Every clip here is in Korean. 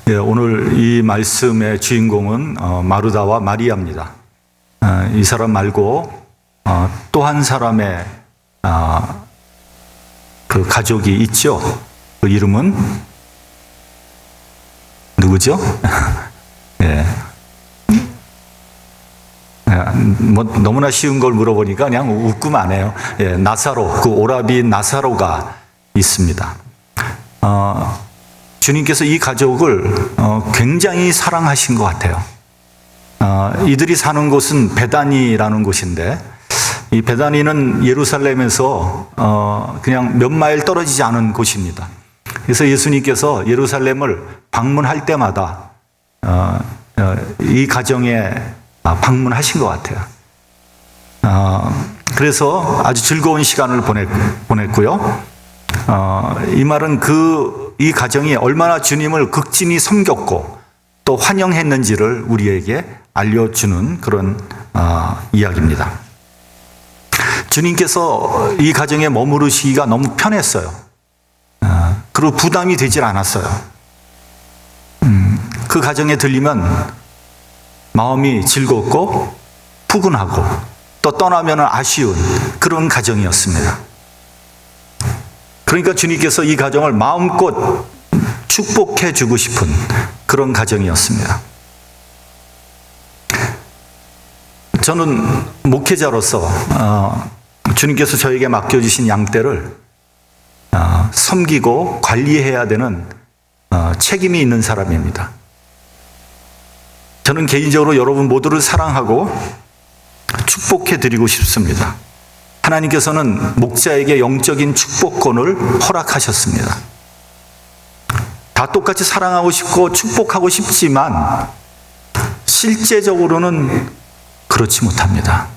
예, 오늘 이 말씀의 주인공은 마르다와 마리아입니다. 이 사람 말고 또 한 사람의 그 가족이 있죠. 그 이름은 누구죠? 예. 뭐 너무나 쉬운 걸 물어보니까 그냥 웃고 마네요. 예, 나사로, 그 오라비인 나사로가 있습니다. 주님께서 이 가족을 굉장히 사랑하신 것 같아요. 이들이 사는 곳은 베다니라는 곳인데, 이 베다니는 예루살렘에서 그냥 몇 마일 떨어지지 않은 곳입니다. 그래서 예수님께서 예루살렘을 방문할 때마다 이 가정에 방문하신 것 같아요. 그래서 아주 즐거운 시간을 보냈고요. 이 말은 이 가정이 얼마나 주님을 극진히 섬겼고 또 환영했는지를 우리에게 알려주는 그런 이야기입니다. 주님께서 이 가정에 머무르시기가 너무 편했어요. 그리고 부담이 되질 않았어요. 그 가정에 들리면 마음이 즐겁고 푸근하고 또 떠나면 아쉬운 그런 가정이었습니다. 그러니까 주님께서 이 가정을 마음껏 축복해 주고 싶은 그런 가정이었습니다. 저는 목회자로서 주님께서 저에게 맡겨주신 양떼를 섬기고 관리해야 되는 책임이 있는 사람입니다. 저는 개인적으로 여러분 모두를 사랑하고 축복해 드리고 싶습니다. 하나님께서는 목자에게 영적인 축복권을 허락하셨습니다. 다 똑같이 사랑하고 싶고 축복하고 싶지만 실제적으로는 그렇지 못합니다.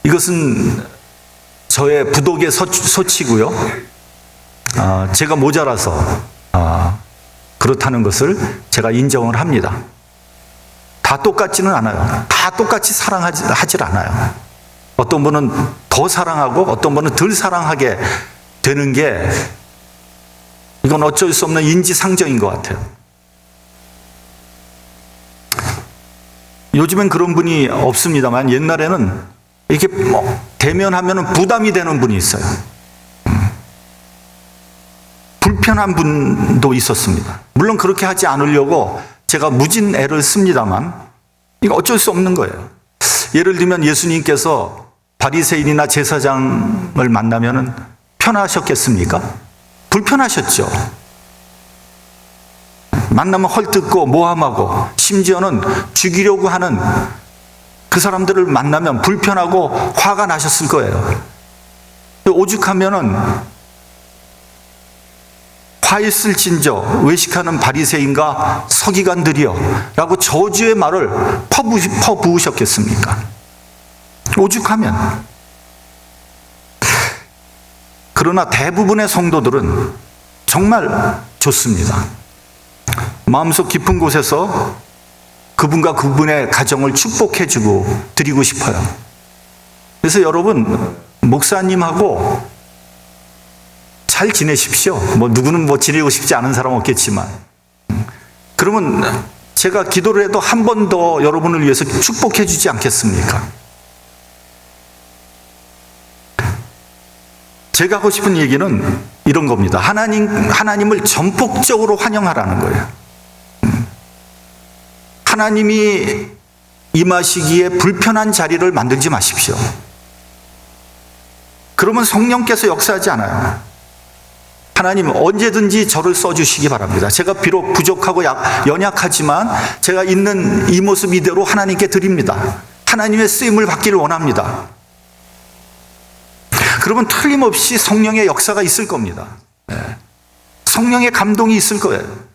이것은 저의 부독의 소치고요. 제가 모자라서 그렇다는 것을 제가 인정을 합니다. 다 똑같지는 않아요. 다 똑같이 사랑하질 않아요. 어떤 분은 더 사랑하고 어떤 분은 덜 사랑하게 되는 게 이건 어쩔 수 없는 인지상정인 것 같아요. 요즘엔 그런 분이 없습니다만 옛날에는 이렇게 대면하면 부담이 되는 분이 있어요. 불편한 분도 있었습니다. 물론 그렇게 하지 않으려고 제가 무진 애를 씁니다만 이거 어쩔 수 없는 거예요. 예를 들면 예수님께서 바리새인이나 제사장을 만나면 편하셨겠습니까? 불편하셨죠. 만나면 헐뜯고 모함하고 심지어는 죽이려고 하는 그 사람들을 만나면 불편하고 화가 나셨을 거예요. 오죽하면은 화 있을진저 외식하는 바리새인과 서기관들이여 라고 저주의 말을 퍼부으셨겠습니까? 오죽하면. 그러나 대부분의 성도들은 정말 좋습니다. 마음속 깊은 곳에서 그분과 그분의 가정을 축복해주고 드리고 싶어요. 그래서 여러분 목사님하고 잘 지내십시오. 누구는 지내고 싶지 않은 사람 없겠지만 그러면 제가 기도를 해도 한 번 더 여러분을 위해서 축복해 주지 않겠습니까? 제가 하고 싶은 얘기는 이런 겁니다. 하나님을 전폭적으로 환영하라는 거예요. 하나님이 임하시기에 불편한 자리를 만들지 마십시오. 그러면 성령께서 역사하지 않아요. 하나님 언제든지 저를 써주시기 바랍니다. 제가 비록 부족하고 연약하지만 제가 있는 이 모습 이대로 하나님께 드립니다. 하나님의 쓰임을 받기를 원합니다. 그러면 틀림없이 성령의 역사가 있을 겁니다. 성령의 감동이 있을 거예요.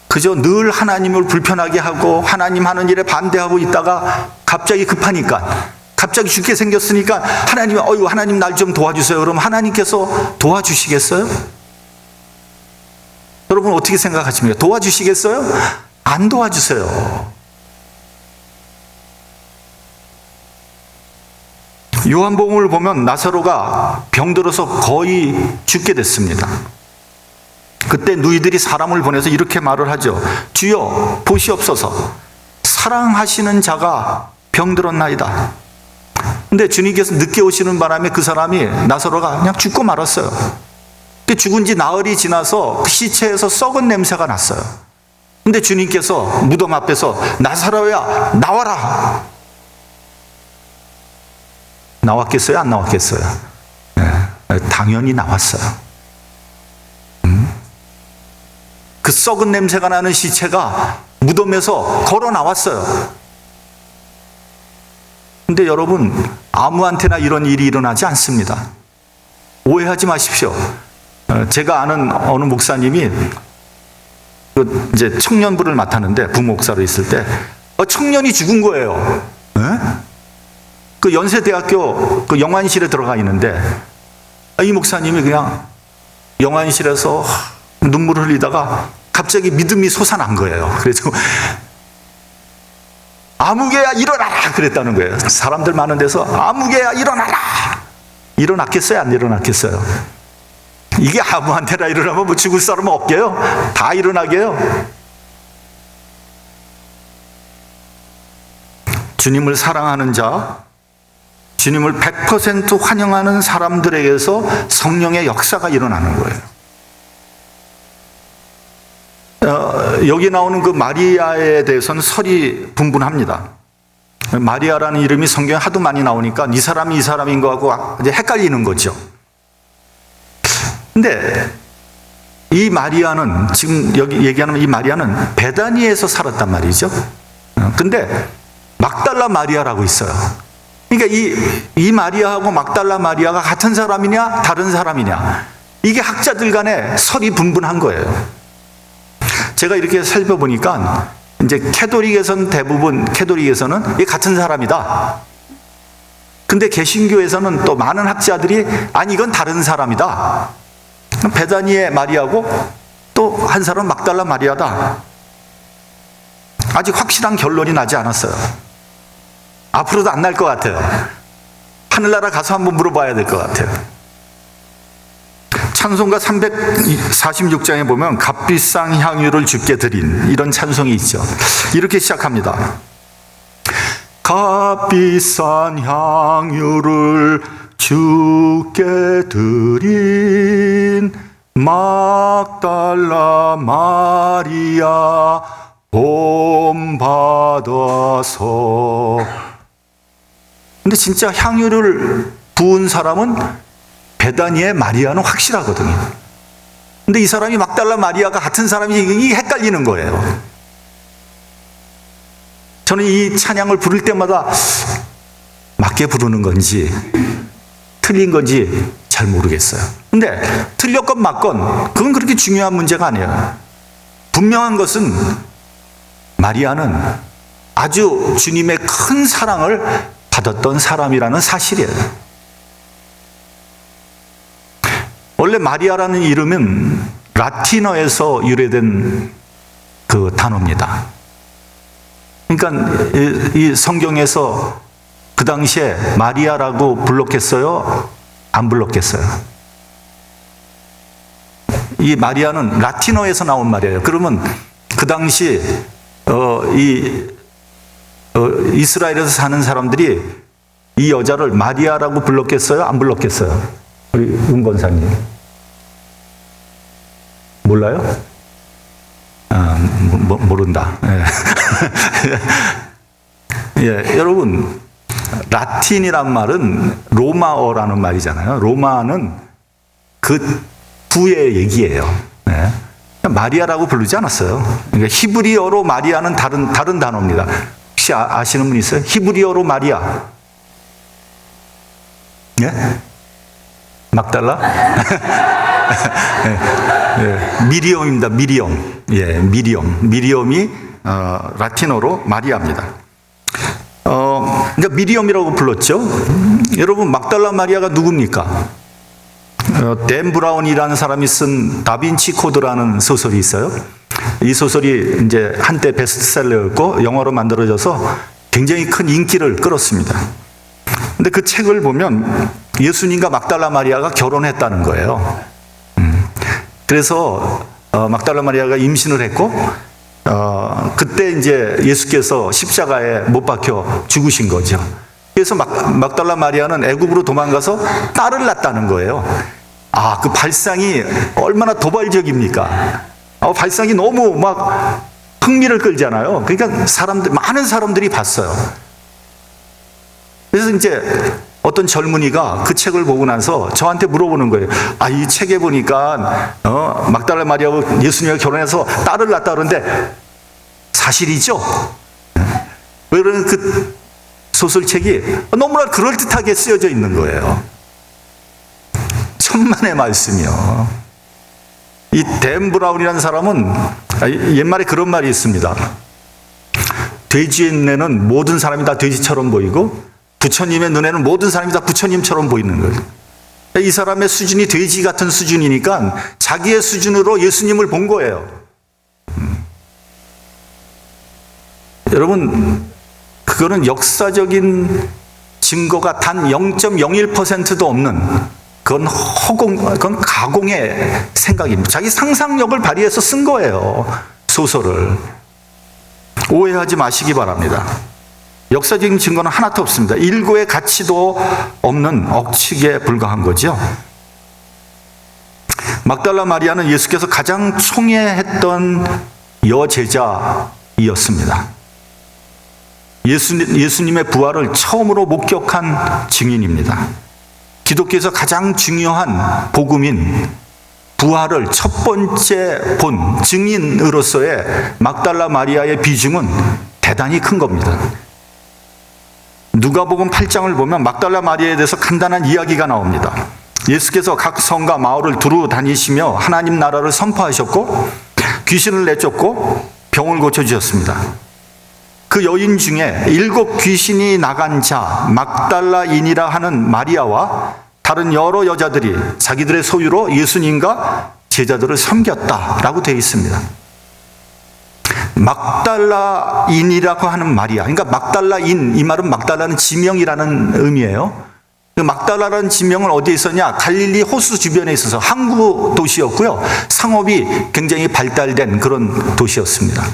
그저 늘 하나님을 불편하게 하고 하나님 하는 일에 반대하고 있다가 갑자기 급하니까 갑자기 죽게 생겼으니까 하나님 날 좀 도와주세요. 그럼 하나님께서 도와주시겠어요? 여러분 어떻게 생각하십니까? 도와주시겠어요? 안 도와주세요. 요한복음을 보면 나사로가 병들어서 거의 죽게 됐습니다. 그때 누이들이 사람을 보내서 이렇게 말을 하죠. 주여 보시옵소서, 사랑하시는 자가 병들었나이다. 근데 주님께서 늦게 오시는 바람에 그 사람이, 나사로가 그냥 죽고 말았어요. 죽은 지 나흘이 지나서 그 시체에서 썩은 냄새가 났어요. 근데 주님께서 무덤 앞에서 나사로야 나와라. 나왔겠어요? 안 나왔겠어요? 네, 당연히 나왔어요. 그 썩은 냄새가 나는 시체가 무덤에서 걸어 나왔어요. 근데 여러분, 아무한테나 이런 일이 일어나지 않습니다. 오해하지 마십시오. 제가 아는 어느 목사님이 이제 청년부를 맡았는데, 부목사로 있을 때 청년이 죽은 거예요. 네? 그 연세대학교 그 영안실에 들어가 있는데, 이 목사님이 그냥 영안실에서 눈물을 흘리다가 갑자기 믿음이 솟아난 거예요. 그래서 아무개야 일어나라 그랬다는 거예요. 사람들 많은 데서 아무개야 일어나라. 일어났겠어요? 안 일어났겠어요? 이게 아무한테나 일어나면 뭐 죽을 사람은 없게요? 다 일어나게요? 주님을 사랑하는 자, 주님을 100% 환영하는 사람들에게서 성령의 역사가 일어나는 거예요. 여기 나오는 그 마리아에 대해서는 설이 분분합니다. 마리아라는 이름이 성경에 하도 많이 나오니까 이 사람이 이 사람인 거 하고 이제 헷갈리는 거죠. 근데 이 마리아는, 지금 여기 얘기하는 이 마리아는 베다니에서 살았단 말이죠. 근데 막달라 마리아라고 있어요. 그러니까 이 마리아하고 막달라 마리아가 같은 사람이냐 다른 사람이냐, 이게 학자들 간에 설이 분분한 거예요. 제가 이렇게 살펴보니까 이제 캐톨릭에서는 대부분, 캐톨릭에서는 이게 같은 사람이다. 근데 개신교에서는 또 많은 학자들이 아니 이건 다른 사람이다. 베다니의 마리아고 또 한 사람은 막달라 마리아다. 아직 확실한 결론이 나지 않았어요. 앞으로도 안 날 것 같아요. 하늘나라 가서 한번 물어봐야 될 것 같아요. 찬송가 346장에 보면 값비싼 향유를 주께 드린, 이런 찬송이 있죠. 이렇게 시작합니다. 값비싼 향유를 주께 드린 막달라 마리아 본받아서. 근데 진짜 향유를 부은 사람은 베다니의 마리아는 확실하거든요. 근데 이 사람이 막달라 마리아가 같은 사람이, 이게 헷갈리는 거예요. 저는 이 찬양을 부를 때마다 맞게 부르는 건지 틀린 건지 잘 모르겠어요. 근데 틀렸건 맞건 그건 그렇게 중요한 문제가 아니에요. 분명한 것은 마리아는 아주 주님의 큰 사랑을 받았던 사람이라는 사실이에요. 원래 마리아라는 이름은 라틴어에서 유래된 그 단어입니다. 그러니까 이 성경에서 그 당시에 마리아라고 불렀겠어요? 안 불렀겠어요? 이 마리아는 라틴어에서 나온 말이에요. 그러면 그 당시 이스라엘에서 사는 사람들이 이 여자를 마리아라고 불렀겠어요? 안 불렀겠어요? 우리 은권사님 몰라요? 모른다. 예. 예, 여러분, 라틴이란 말은 로마어라는 말이잖아요. 로마는 그 부의 얘기예요. 예. 마리아라고 부르지 않았어요. 그러니까 히브리어로 마리아는 다른 단어입니다. 혹시 아시는 분 있어요? 히브리어로 마리아. 예? 막달라? 예, 미리엄입니다. 미리엄. 예, 미리엄이 라틴어로 마리아입니다. 그러니까 미리엄이라고 불렀죠. 여러분, 막달라 마리아가 누굽니까? 댄 브라운이라는 사람이 쓴 다빈치 코드라는 소설이 있어요. 이 소설이 이제 한때 베스트셀러였고 영어로 만들어져서 굉장히 큰 인기를 끌었습니다. 근데 그 책을 보면 예수님과 막달라 마리아가 결혼했다는 거예요. 그래서 막달라 마리아가 임신을 했고 그때 이제 예수께서 십자가에 못 박혀 죽으신 거죠. 그래서 막달라 마리아는 애굽으로 도망가서 딸을 낳았다는 거예요. 그 발상이 얼마나 도발적입니까? 발상이 너무 막 흥미를 끌잖아요. 그러니까 많은 사람들이 봤어요. 그래서 이제 어떤 젊은이가 그 책을 보고 나서 저한테 물어보는 거예요. 이 책에 보니까 막달라 마리아하고 예수님과 결혼해서 딸을 낳았다 그러는데 사실이죠? 왜 그러면 그 소설책이 너무나 그럴듯하게 쓰여져 있는 거예요. 천만의 말씀이요. 이 댄 브라운이라는 사람은 옛말에 그런 말이 있습니다. 돼지의 눈에는 모든 사람이 다 돼지처럼 보이고 부처님의 눈에는 모든 사람이 다 부처님처럼 보이는 거예요. 이 사람의 수준이 돼지 같은 수준이니까 자기의 수준으로 예수님을 본 거예요. 여러분, 그거는 역사적인 증거가 단 0.01%도 없는 그건 가공의 생각입니다. 자기 상상력을 발휘해서 쓴 거예요. 소설을. 오해하지 마시기 바랍니다. 역사적인 증거는 하나도 없습니다. 일고의 가치도 없는 억측에 불과한 거죠. 막달라 마리아는 예수께서 가장 총애했던 여제자이었습니다. 예수님의 부활을 처음으로 목격한 증인입니다. 기독교에서 가장 중요한 복음인 부활을 첫 번째 본 증인으로서의 막달라 마리아의 비중은 대단히 큰 겁니다. 누가복음 8장을 보면 막달라 마리아에 대해서 간단한 이야기가 나옵니다. 예수께서 각 성과 마을을 두루 다니시며 하나님 나라를 선포하셨고 귀신을 내쫓고 병을 고쳐주셨습니다. 그 여인 중에 7 귀신이 나간 자 막달라인이라 하는 마리아와 다른 여러 여자들이 자기들의 소유로 예수님과 제자들을 섬겼다라고 되어 있습니다. 막달라인이라고 하는 마리아, 그러니까 막달라인, 이 말은 막달라는 지명이라는 의미예요. 막달라라는 지명은 어디에 있었냐? 갈릴리 호수 주변에 있어서 항구 도시였고요. 상업이 굉장히 발달된 그런 도시였습니다.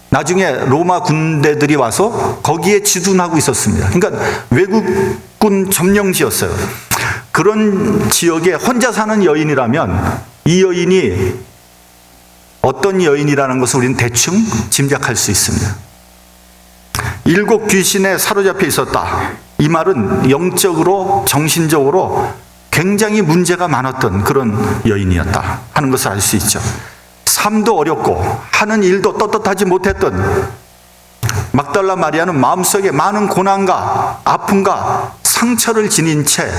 나중에 로마 군대들이 와서 거기에 주둔하고 있었습니다. 그러니까 외국군 점령지였어요. 그런 지역에 혼자 사는 여인이라면 이 여인이 어떤 여인이라는 것을 우리는 대충 짐작할 수 있습니다. 7 귀신에 사로잡혀 있었다. 이 말은 영적으로, 정신적으로 굉장히 문제가 많았던 그런 여인이었다 하는 것을 알 수 있죠. 삶도 어렵고 하는 일도 떳떳하지 못했던 막달라 마리아는 마음속에 많은 고난과 아픔과 상처를 지닌 채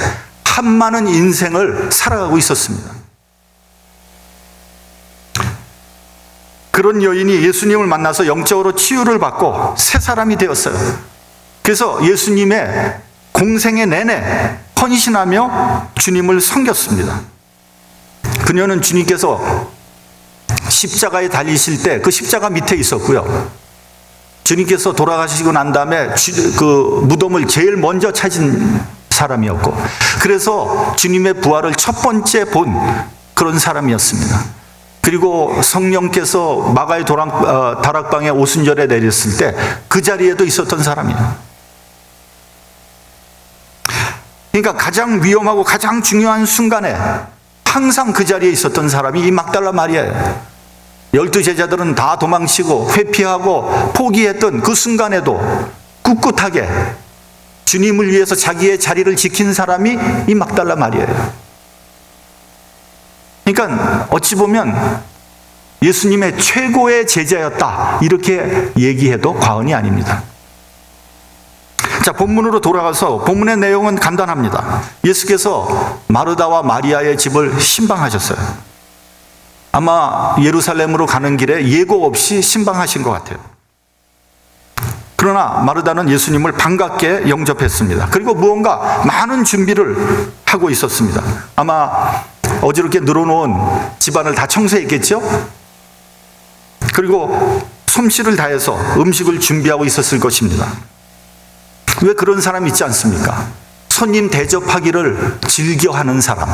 한많은 인생을 살아가고 있었습니다. 그런 여인이 예수님을 만나서 영적으로 치유를 받고 새 사람이 되었어요. 그래서 예수님의 공생애 내내 헌신하며 주님을 섬겼습니다. 그녀는 주님께서 십자가에 달리실 때 그 십자가 밑에 있었고요. 주님께서 돌아가시고 난 다음에 그 무덤을 제일 먼저 찾은 사람이었고, 그래서 주님의 부활을 첫 번째 본 그런 사람이었습니다. 그리고 성령께서 마가의 다락방에 오순절에 내렸을 때 그 자리에도 있었던 사람이에요. 그러니까 가장 위험하고 가장 중요한 순간에 항상 그 자리에 있었던 사람이 이 막달라 마리아예요. 12 제자들은 다 도망치고 회피하고 포기했던 그 순간에도 꿋꿋하게 주님을 위해서 자기의 자리를 지킨 사람이 이 막달라 마리아예요. 그러니까 어찌 보면 예수님의 최고의 제자였다, 이렇게 얘기해도 과언이 아닙니다. 자, 본문으로 돌아가서 본문의 내용은 간단합니다. 예수께서 마르다와 마리아의 집을 신방하셨어요. 아마 예루살렘으로 가는 길에 예고 없이 신방하신 것 같아요. 그러나 마르다는 예수님을 반갑게 영접했습니다. 그리고 무언가 많은 준비를 하고 있었습니다. 아마 어지럽게 늘어놓은 집안을 다 청소했겠죠? 그리고 솜씨를 다해서 음식을 준비하고 있었을 것입니다. 왜 그런 사람이 있지 않습니까? 손님 대접하기를 즐겨하는 사람.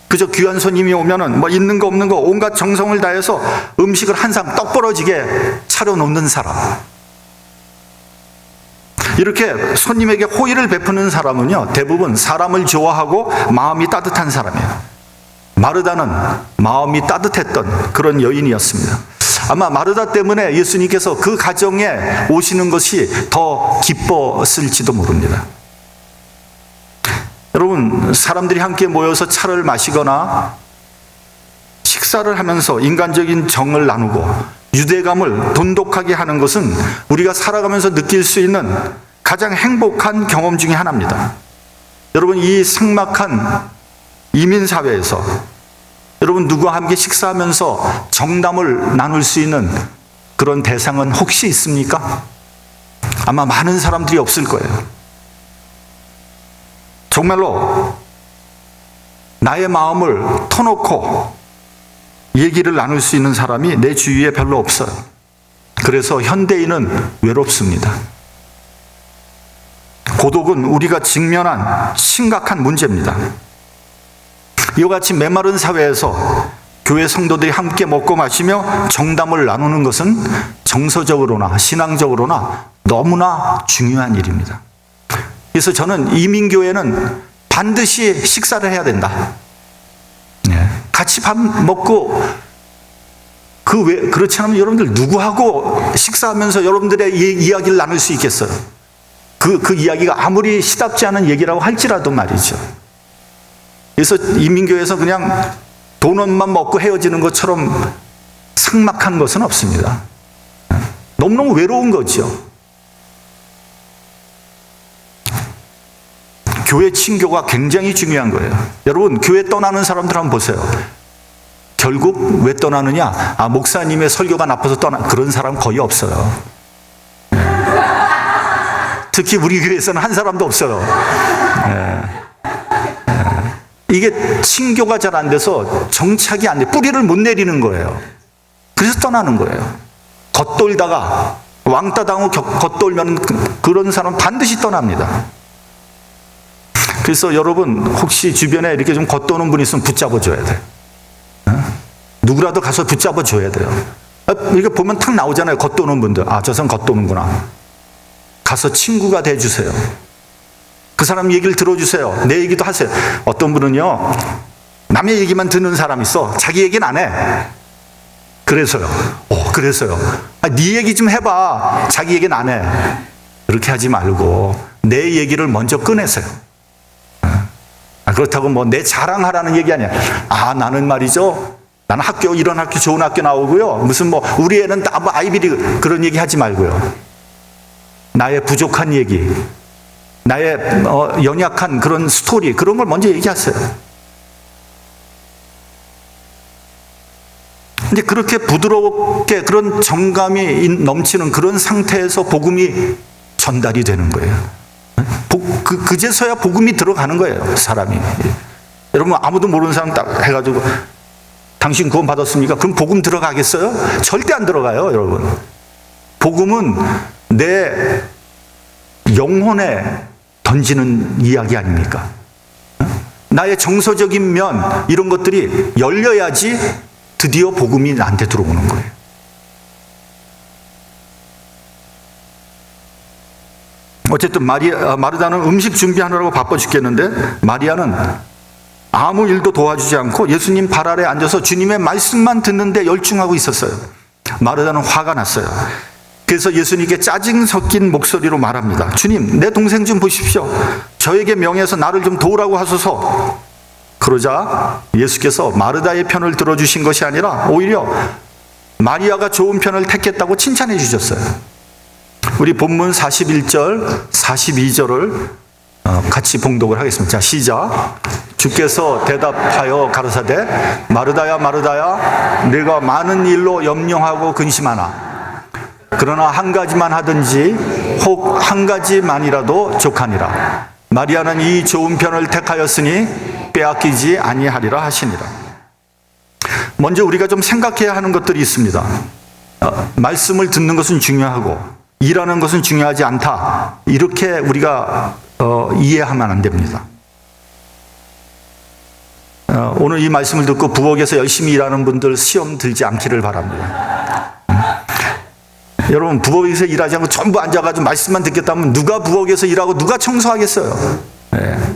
그저 귀한 손님이 오면은 뭐 있는 거 없는 거 온갖 정성을 다해서 음식을 한 상 떡 벌어지게 차려놓는 사람. 이렇게 손님에게 호의를 베푸는 사람은요, 대부분 사람을 좋아하고 마음이 따뜻한 사람이에요. 마르다는 마음이 따뜻했던 그런 여인이었습니다. 아마 마르다 때문에 예수님께서 그 가정에 오시는 것이 더 기뻤을지도 모릅니다. 여러분, 사람들이 함께 모여서 차를 마시거나 식사를 하면서 인간적인 정을 나누고 유대감을 돈독하게 하는 것은 우리가 살아가면서 느낄 수 있는 가장 행복한 경험 중에 하나입니다. 여러분, 이 삭막한 이민사회에서 여러분 누구와 함께 식사하면서 정담을 나눌 수 있는 그런 대상은 혹시 있습니까? 아마 많은 사람들이 없을 거예요. 정말로 나의 마음을 터놓고 얘기를 나눌 수 있는 사람이 내 주위에 별로 없어요. 그래서 현대인은 외롭습니다. 고독은 우리가 직면한 심각한 문제입니다. 이와 같이 메마른 사회에서 교회 성도들이 함께 먹고 마시며 정담을 나누는 것은 정서적으로나 신앙적으로나 너무나 중요한 일입니다. 그래서 저는 이민교회는 반드시 식사를 해야 된다. 같이 밥 먹고 그렇지 않으면 여러분들 누구하고 식사하면서 여러분들의 이야기를 나눌 수 있겠어요? 그 이야기가 아무리 시답지 않은 얘기라고 할지라도 말이죠. 그래서 이민교회에서 그냥 도넛만 먹고 헤어지는 것처럼 삭막한 것은 없습니다. 너무너무 외로운 거죠. 교회 친교가 굉장히 중요한 거예요. 여러분, 교회 떠나는 사람들 한번 보세요. 결국 왜 떠나느냐? 목사님의 설교가 나빠서 그런 사람 거의 없어요. 특히 우리 교회에서는 한 사람도 없어요. 이게 친교가 잘 안 돼서 정착이 안 돼. 뿌리를 못 내리는 거예요. 그래서 떠나는 거예요. 겉돌다가 왕따 당하고 겉돌면 그런 사람 반드시 떠납니다. 그래서 여러분, 혹시 주변에 이렇게 좀 겉도는 분이 있으면 붙잡아 줘야 돼. 누구라도 가서 붙잡아 줘야 돼요. 이렇게 보면 탁 나오잖아요. 겉도는 분들. 저 사람 겉도는구나. 가서 친구가 돼 주세요. 그 사람 얘기를 들어주세요. 내 얘기도 하세요. 어떤 분은요, 남의 얘기만 듣는 사람이 있어. 자기 얘기는 안 해. 그래서요. 그래서요. 네 얘기 좀 해봐. 자기 얘기는 안 해. 그렇게 하지 말고 내 얘기를 먼저 꺼내세요. 그렇다고 뭐 내 자랑하라는 얘기 아니야. 나는 말이죠, 나는 이런 학교 좋은 학교 나오고요, 무슨 뭐 우리 애는 다 아이비리그, 그런 얘기 하지 말고요. 나의 부족한 얘기, 나의 연약한 그런 스토리, 그런 걸 먼저 얘기하세요. 근데 그렇게 부드럽게 그런 정감이 넘치는 그런 상태에서 복음이 전달이 되는 거예요. 그제서야 복음이 들어가는 거예요, 사람이. 여러분, 아무도 모르는 사람 딱 해가지고 당신 구원 받았습니까? 그럼 복음 들어가겠어요? 절대 안 들어가요, 여러분. 복음은 내 영혼에 던지는 이야기 아닙니까? 나의 정서적인 면, 이런 것들이 열려야지 드디어 복음이 나한테 들어오는 거예요. 어쨌든 마르다는 음식 준비하느라고 바빠 죽겠는데, 마리아는 아무 일도 도와주지 않고 예수님 발 아래 앉아서 주님의 말씀만 듣는데 열중하고 있었어요. 마르다는 화가 났어요. 그래서 예수님께 짜증 섞인 목소리로 말합니다. 주님, 내 동생 좀 보십시오. 저에게 명해서 나를 좀 도우라고 하소서. 그러자 예수께서 마르다의 편을 들어주신 것이 아니라 오히려 마리아가 좋은 편을 택했다고 칭찬해 주셨어요. 우리 본문 41절, 42절을 같이 봉독을 하겠습니다. 자, 시작. 주께서 대답하여 가라사대, 마르다야 마르다야, 네가 많은 일로 염려하고 근심하나 그러나 한 가지만 하든지 혹 한 가지만이라도 족하니라. 마리아는 이 좋은 편을 택하였으니 빼앗기지 아니하리라 하시니라. 먼저 우리가 좀 생각해야 하는 것들이 있습니다. 말씀을 듣는 것은 중요하고 일하는 것은 중요하지 않다. 이렇게 우리가 이해하면 안 됩니다. 오늘 이 말씀을 듣고 부엌에서 열심히 일하는 분들 시험 들지 않기를 바랍니다. 여러분, 부엌에서 일하지 않고 전부 앉아가지고 말씀만 듣겠다면 누가 부엌에서 일하고 누가 청소하겠어요? 네.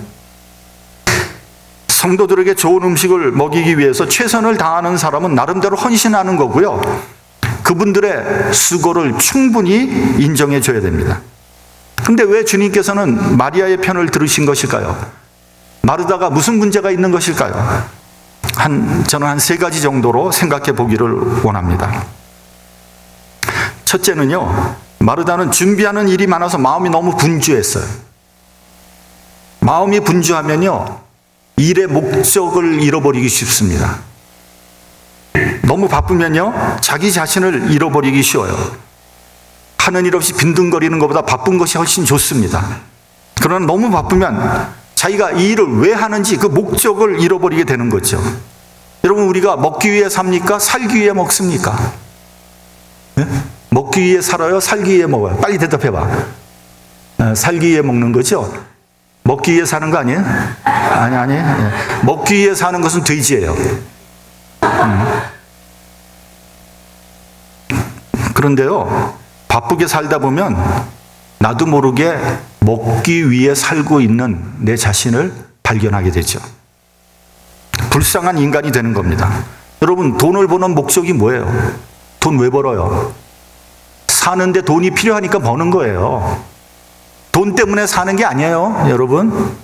성도들에게 좋은 음식을 먹이기 위해서 최선을 다하는 사람은 나름대로 헌신하는 거고요. 그분들의 수고를 충분히 인정해 줘야 됩니다. 근데 왜 주님께서는 마리아의 편을 들으신 것일까요? 마르다가 무슨 문제가 있는 것일까요? 저는 한 3가지 정도로 생각해 보기를 원합니다. 첫째는요, 마르다는 준비하는 일이 많아서 마음이 너무 분주했어요. 마음이 분주하면요, 일의 목적을 잃어버리기 쉽습니다. 너무 바쁘면요, 자기 자신을 잃어버리기 쉬워요. 하는 일 없이 빈둥거리는 것보다 바쁜 것이 훨씬 좋습니다. 그러나 너무 바쁘면 자기가 이 일을 왜 하는지 그 목적을 잃어버리게 되는 거죠. 여러분, 우리가 먹기 위해 삽니까? 살기 위해 먹습니까? 네? 먹기 위해 살아요? 살기 위해 먹어요? 빨리 대답해봐. 살기 위해 먹는 거죠? 먹기 위해 사는 거 아니에요? 아니. 먹기 위해 사는 것은 돼지예요. 그런데요, 바쁘게 살다 보면 나도 모르게 먹기 위해 살고 있는 내 자신을 발견하게 되죠. 불쌍한 인간이 되는 겁니다. 여러분, 돈을 버는 목적이 뭐예요? 돈 왜 벌어요? 사는데 돈이 필요하니까 버는 거예요. 돈 때문에 사는 게 아니에요, 여러분.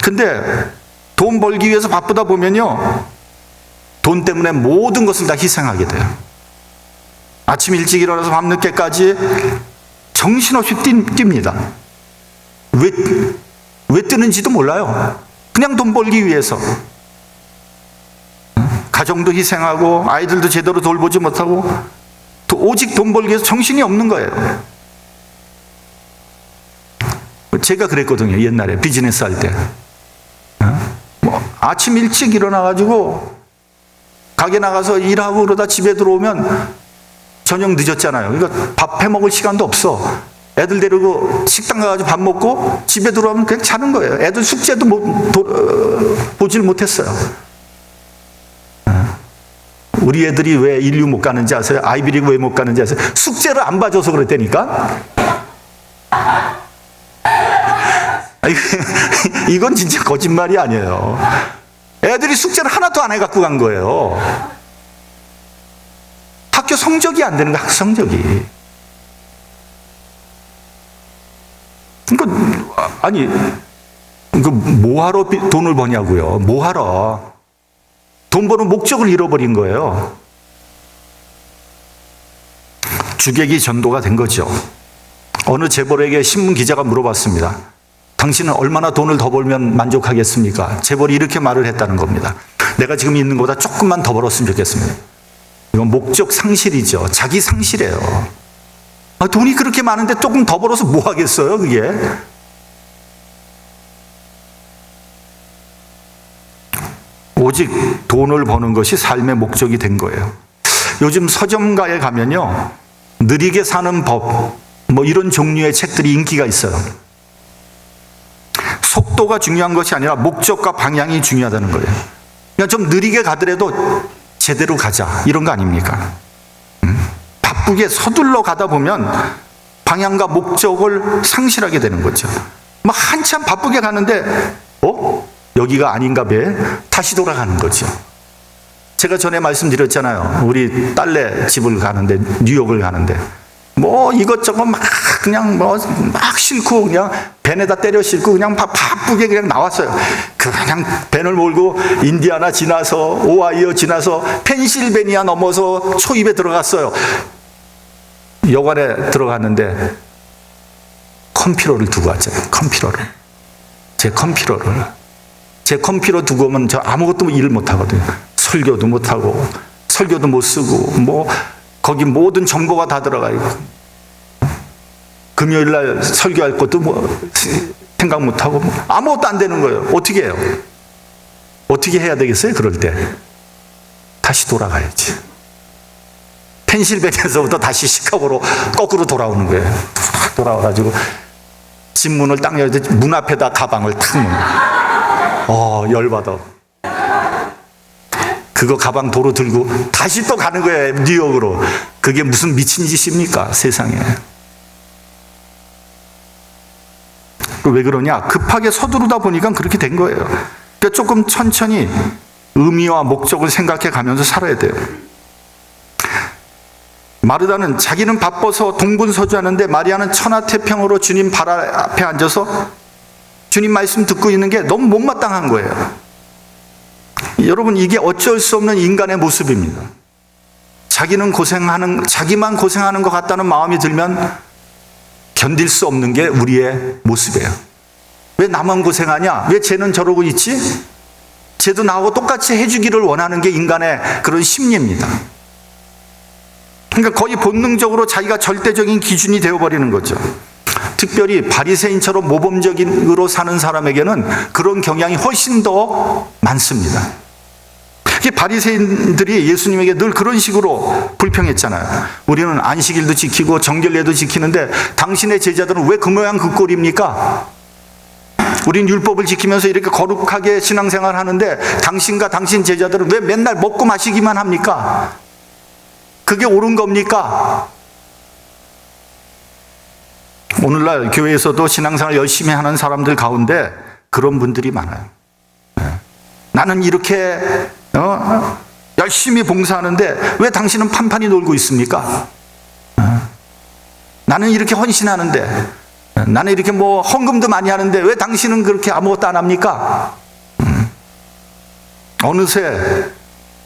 근데 돈 벌기 위해서 바쁘다 보면요, 돈 때문에 모든 것을 다 희생하게 돼요. 아침 일찍 일어나서 밤늦게까지 정신없이 뜁니다. 왜 뜨는지도 몰라요. 그냥 돈 벌기 위해서. 가정도 희생하고 아이들도 제대로 돌보지 못하고 오직 돈 벌기 위해서 정신이 없는 거예요. 제가 그랬거든요, 옛날에 비즈니스 할 때. 아침 일찍 일어나가지고 가게 나가서 일하고 그러다 집에 들어오면 저녁 늦었잖아요. 그러니까 밥 해먹을 시간도 없어. 애들 데리고 식당 가가지고 밥 먹고 집에 들어오면 그냥 자는 거예요. 애들 숙제도 보질 못했어요. 우리 애들이 왜 인류 못 가는지 아세요? 아이비리그 왜 못 가는지 아세요? 숙제를 안 봐줘서 그랬다니까? 이건 진짜 거짓말이 아니에요. 애들이 숙제를 하나도 안 해갖고 간 거예요. 학교 성적이 안 되는 거야, 학교 성적이. 그러니까, 아니, 뭐하러 돈을 버냐고요? 뭐하러? 돈 버는 목적을 잃어버린 거예요. 주객이 전도가 된 거죠. 어느 재벌에게 신문 기자가 물어봤습니다. 당신은 얼마나 돈을 더 벌면 만족하겠습니까? 재벌이 이렇게 말을 했다는 겁니다. 내가 지금 있는 것보다 조금만 더 벌었으면 좋겠습니다. 이건 목적 상실이죠. 자기 상실이에요. 돈이 그렇게 많은데 조금 더 벌어서 뭐 하겠어요, 그게? 오직 돈을 버는 것이 삶의 목적이 된 거예요. 요즘 서점가에 가면요, 느리게 사는 법, 이런 종류의 책들이 인기가 있어요. 속도가 중요한 것이 아니라 목적과 방향이 중요하다는 거예요. 그냥 좀 느리게 가더라도 제대로 가자, 이런 거 아닙니까? 바쁘게 서둘러 가다 보면 방향과 목적을 상실하게 되는 거죠. 한참 바쁘게 가는데 여기가 아닌가 봐, 다시 돌아가는 거죠. 제가 전에 말씀드렸잖아요. 우리 딸네 집을 가는데, 뉴욕을 가는데 이것저것 그냥 막 싣고 그냥 밴에다 때려 싣고 그냥 바쁘게 그냥 나왔어요. 그냥 밴을 몰고 인디아나 지나서 오하이오 지나서 펜실베니아 넘어서 초입에 들어갔어요. 여관에 들어갔는데 컴퓨터를 두고 왔잖아요. 제 컴퓨터 두고 오면 저 아무것도 일을 못 하거든요. 설교도 못 하고 설교도 못 쓰고 거기 모든 정보가 다 들어가 있고, 금요일 날 설교할 것도 생각 못 하고 아무것도 안 되는 거예요. 어떻게 해요? 어떻게 해야 되겠어요? 그럴 때 다시 돌아가야지. 펜실베니아에서부터 다시 시카고로 거꾸로 돌아오는 거예요. 돌아와가지고 집 문을 딱 열는데 문 앞에다 가방을 탁 놓는. 열받아. 그거 가방 도로 들고 다시 또 가는 거예요, 뉴욕으로. 그게 무슨 미친 짓입니까, 세상에. 왜 그러냐? 급하게 서두르다 보니까 그렇게 된 거예요. 그러니까 조금 천천히 의미와 목적을 생각해 가면서 살아야 돼요. 마르다는 자기는 바빠서 동분서주하는데 마리아는 천하태평으로 주님 발 앞에 앉아서 주님 말씀 듣고 있는 게 너무 못마땅한 거예요. 여러분, 이게 어쩔 수 없는 인간의 모습입니다. 자기만 고생하는 것 같다는 마음이 들면 견딜 수 없는 게 우리의 모습이에요. 왜 나만 고생하냐? 왜 쟤는 저러고 있지? 쟤도 나하고 똑같이 해주기를 원하는 게 인간의 그런 심리입니다. 그러니까 거의 본능적으로 자기가 절대적인 기준이 되어버리는 거죠. 특별히 바리새인처럼 모범적으로 사는 사람에게는 그런 경향이 훨씬 더 많습니다. 바리새인들이 예수님에게 늘 그런 식으로 불평했잖아요. 우리는 안식일도 지키고 정결례도 지키는데 당신의 제자들은 왜 그 모양 그 꼴입니까? 우린 율법을 지키면서 이렇게 거룩하게 신앙생활을 하는데 당신과 당신 제자들은 왜 맨날 먹고 마시기만 합니까? 그게 옳은 겁니까? 오늘날 교회에서도 신앙생활 열심히 하는 사람들 가운데 그런 분들이 많아요. 나는 이렇게 열심히 봉사하는데 왜 당신은 판판이 놀고 있습니까? 나는 이렇게 헌신하는데, 나는 이렇게 헌금도 많이 하는데 왜 당신은 그렇게 아무것도 안 합니까? 어느새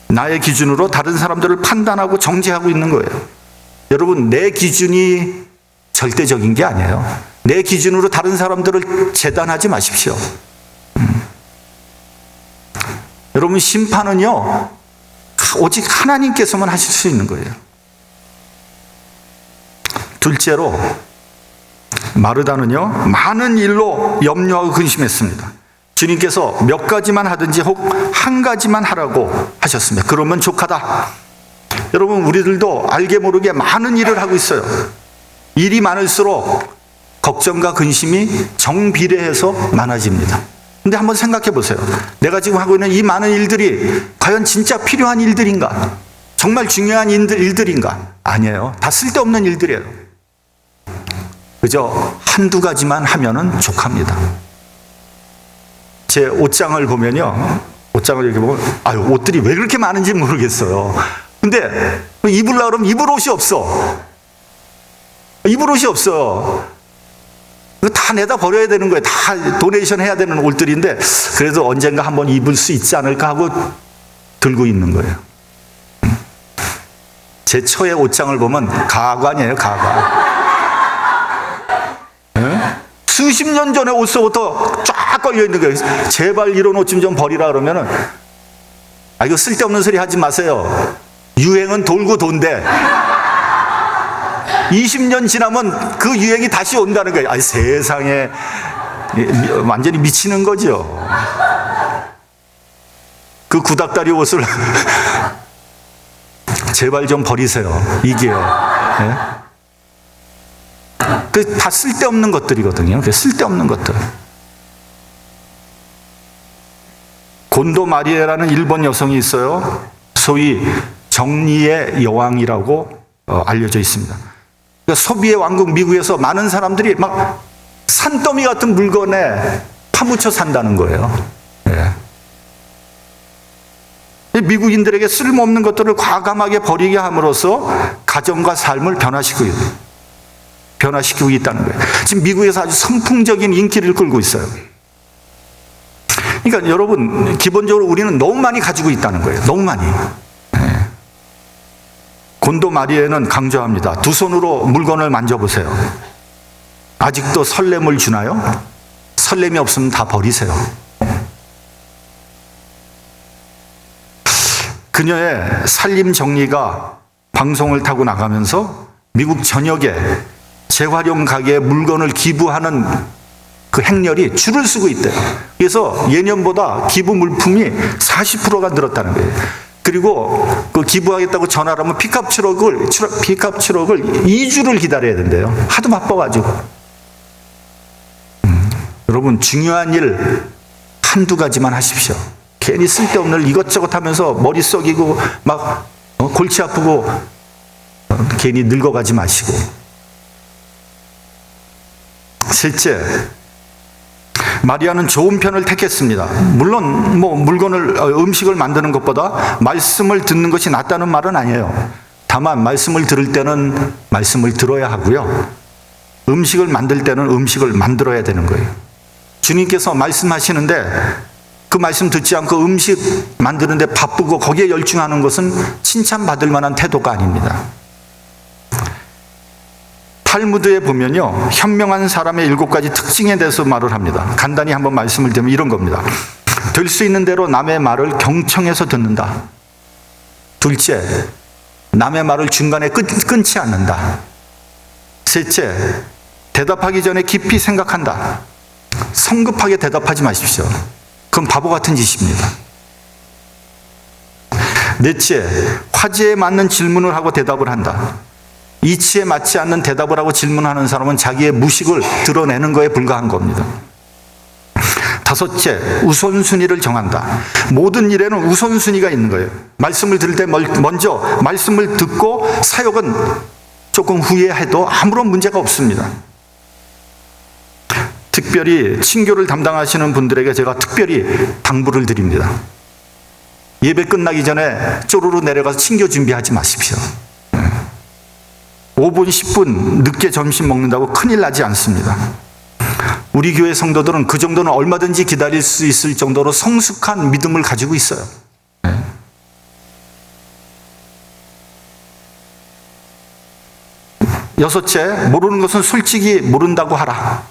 나의 기준으로 다른 사람들을 판단하고 정죄하고 있는 거예요. 여러분, 내 기준이 절대적인 게 아니에요. 내 기준으로 다른 사람들을 재단하지 마십시오. 여러분, 심판은요, 오직 하나님께서만 하실 수 있는 거예요. 둘째로, 마르다는요, 많은 일로 염려하고 근심했습니다. 주님께서 몇 가지만 하든지 혹 한 가지만 하라고 하셨습니다. 그러면 족하다. 여러분, 우리들도 알게 모르게 많은 일을 하고 있어요. 일이 많을수록 걱정과 근심이 정비례해서 많아집니다. 근데 한번 생각해 보세요. 내가 지금 하고 있는 이 많은 일들이 과연 진짜 필요한 일들인가? 정말 중요한 일들인가? 아니에요. 다 쓸데없는 일들이에요. 그저 한두 가지만 하면은 족합니다. 제 옷장을 보면요, 옷장을 이렇게 보면 옷들이 왜 그렇게 많은지 모르겠어요. 근데 입으려고 그러면 입을 옷이 없어. 입을 옷이 없어요. 다 내다 버려야 되는 거예요. 다 도네이션 해야 되는 옷들인데 그래도 언젠가 한번 입을 수 있지 않을까 하고 들고 있는 거예요. 제 처의 옷장을 보면 가관이에요, 가관. 수십 년 전에 옷서부터 쫙 걸려 있는 거예요. 제발 이런 옷 좀 버리라 그러면은, 이거 쓸데없는 소리 하지 마세요. 유행은 돌고 돈대. 20년 지나면 그 유행이 다시 온다는 거예요. 세상에, 완전히 미치는 거죠. 그 구닥다리 옷을 제발 좀 버리세요. 이게 다 쓸데없는 것들이거든요. 쓸데없는 것들. 곤도 마리에라는 일본 여성이 있어요. 소위 정리의 여왕이라고 알려져 있습니다. 소비의 왕국 미국에서 많은 사람들이 막 산더미 같은 물건에 파묻혀 산다는 거예요. 미국인들에게 쓸모없는 것들을 과감하게 버리게 함으로써 가정과 삶을 변화시키고 있다는 거예요. 지금 미국에서 아주 선풍적인 인기를 끌고 있어요. 그러니까 여러분, 기본적으로 우리는 너무 많이 가지고 있다는 거예요. 너무 많이. 곤도 마리에는 강조합니다. 두 손으로 물건을 만져보세요. 아직도 설렘을 주나요? 설렘이 없으면 다 버리세요. 그녀의 살림 정리가 방송을 타고 나가면서 미국 전역에 재활용 가게에 물건을 기부하는 그 행렬이 줄을 서고 있대요. 그래서 예년보다 기부 물품이 40%가 늘었다는 거예요. 그리고 그 기부하겠다고 전화를 하면 픽업 트럭을 2주를 기다려야 된대요. 하도 바빠가지고. 여러분, 중요한 일 한두 가지만 하십시오. 괜히 쓸데없는 일 이것저것 하면서 머리 썩이고 막 골치 아프고 괜히 늙어가지 마시고. 셋째, 마리아는 좋은 편을 택했습니다. 물론 음식을 만드는 것보다 말씀을 듣는 것이 낫다는 말은 아니에요. 다만 말씀을 들을 때는 말씀을 들어야 하고요. 음식을 만들 때는 음식을 만들어야 되는 거예요. 주님께서 말씀하시는데 그 말씀 듣지 않고 음식 만드는데 바쁘고 거기에 열중하는 것은 칭찬받을 만한 태도가 아닙니다. 탈무드에 보면요, 현명한 사람의 7가지 특징에 대해서 말을 합니다. 간단히 한번 말씀을 드리면 이런 겁니다. 될 수 있는 대로 남의 말을 경청해서 듣는다. 둘째, 남의 말을 중간에 끊지 않는다. 셋째, 대답하기 전에 깊이 생각한다. 성급하게 대답하지 마십시오. 그건 바보 같은 짓입니다. 넷째, 화제에 맞는 질문을 하고 대답을 한다. 이치에 맞지 않는 대답을 하고 질문하는 사람은 자기의 무식을 드러내는 거에 불과한 겁니다. 다섯째, 우선순위를 정한다. 모든 일에는 우선순위가 있는 거예요. 말씀을 들을 때 먼저 말씀을 듣고 사역은 조금 후에 해도 아무런 문제가 없습니다. 특별히 친교를 담당하시는 분들에게 제가 특별히 당부를 드립니다. 예배 끝나기 전에 쪼르르 내려가서 친교 준비하지 마십시오. 5분, 10분 늦게 점심 먹는다고 큰일 나지 않습니다. 우리 교회 성도들은 그 정도는 얼마든지 기다릴 수 있을 정도로 성숙한 믿음을 가지고 있어요. 여섯째, 모르는 것은 솔직히 모른다고 하라.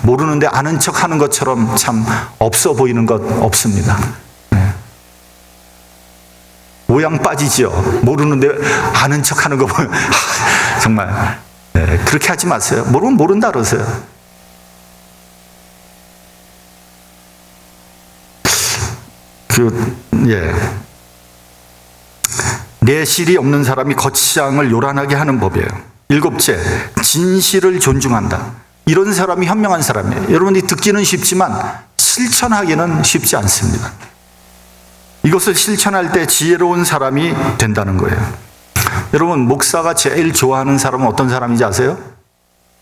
모르는데 아는 척 하는 것처럼 참 없어 보이는 것 없습니다. 모양 빠지지요. 모르는데 아는 척 하는 거 보면 정말 그렇게 하지 마세요. 모르면 모른다 그러세요. 내실이 없는 사람이 거치장을 요란하게 하는 법이에요. 일곱째, 진실을 존중한다. 이런 사람이 현명한 사람이에요. 여러분이 듣기는 쉽지만 실천하기는 쉽지 않습니다. 이것을 실천할 때 지혜로운 사람이 된다는 거예요. 여러분, 목사가 제일 좋아하는 사람은 어떤 사람인지 아세요?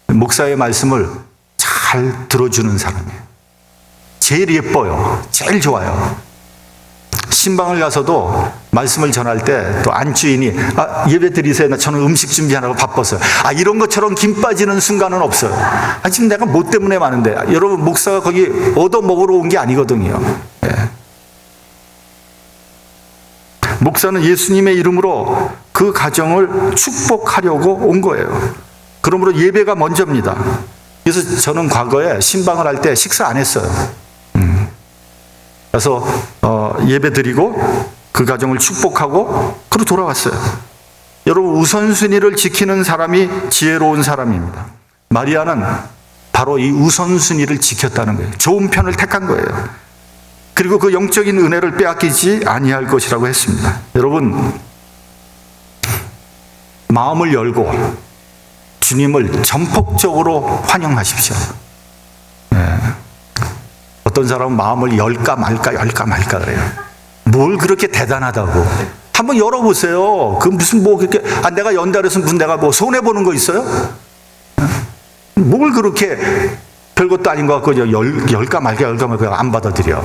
목사의 말씀을 잘 들어주는 사람이에요. 제일 예뻐요. 제일 좋아요. 신방을 가서도 말씀을 전할 때 또 안주인이 예배 드리세요. 저는 음식 준비하느라고 바빴어요. 이런 것처럼 김 빠지는 순간은 없어요. 지금 내가 뭐 때문에 많은데. 여러분, 목사가 거기 얻어 먹으러 온 게 아니거든요. 목사는 예수님의 이름으로 그 가정을 축복하려고 온 거예요. 그러므로 예배가 먼저입니다. 그래서 저는 과거에 신방을 할 때 식사 안 했어요. 그래서 예배 드리고 그 가정을 축복하고 그러고 돌아왔어요. 여러분, 우선순위를 지키는 사람이 지혜로운 사람입니다. 마리아는 바로 이 우선순위를 지켰다는 거예요. 좋은 편을 택한 거예요. 그리고 그 영적인 은혜를 빼앗기지 아니할 것이라고 했습니다. 여러분, 마음을 열고 주님을 전폭적으로 환영하십시오. 어떤 사람은 마음을 열까 말까 그래요. 뭘 그렇게 대단하다고. 한번 열어보세요. 그 무슨 그렇게 내가 연다 그래서 무슨 내가 손해보는 거 있어요? 뭘 그렇게 별것도 아닌 것 같고 열까 말까 안 받아들여.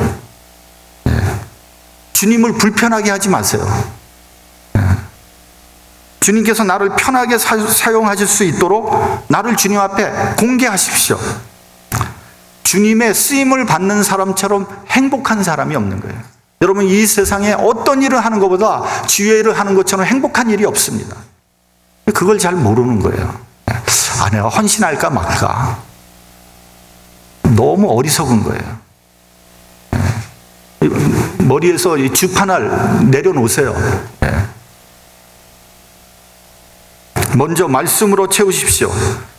주님을 불편하게 하지 마세요. 주님께서 나를 편하게 사용하실 수 있도록 나를 주님 앞에 공개하십시오. 주님의 쓰임을 받는 사람처럼 행복한 사람이 없는 거예요. 여러분, 이 세상에 어떤 일을 하는 것보다 주의 일을 하는 것처럼 행복한 일이 없습니다. 그걸 잘 모르는 거예요. 내가 헌신할까 말까. 너무 어리석은 거예요. 머리에서 이 주판을 내려놓으세요. 먼저 말씀으로 채우십시오.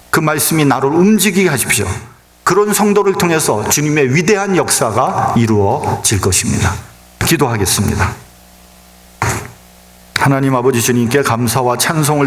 그 말씀이 나를 움직이게 하십시오. 그런 성도를 통해서 주님의 위대한 역사가 이루어질 것입니다. 기도하겠습니다. 하나님 아버지, 주님께 감사와 찬송을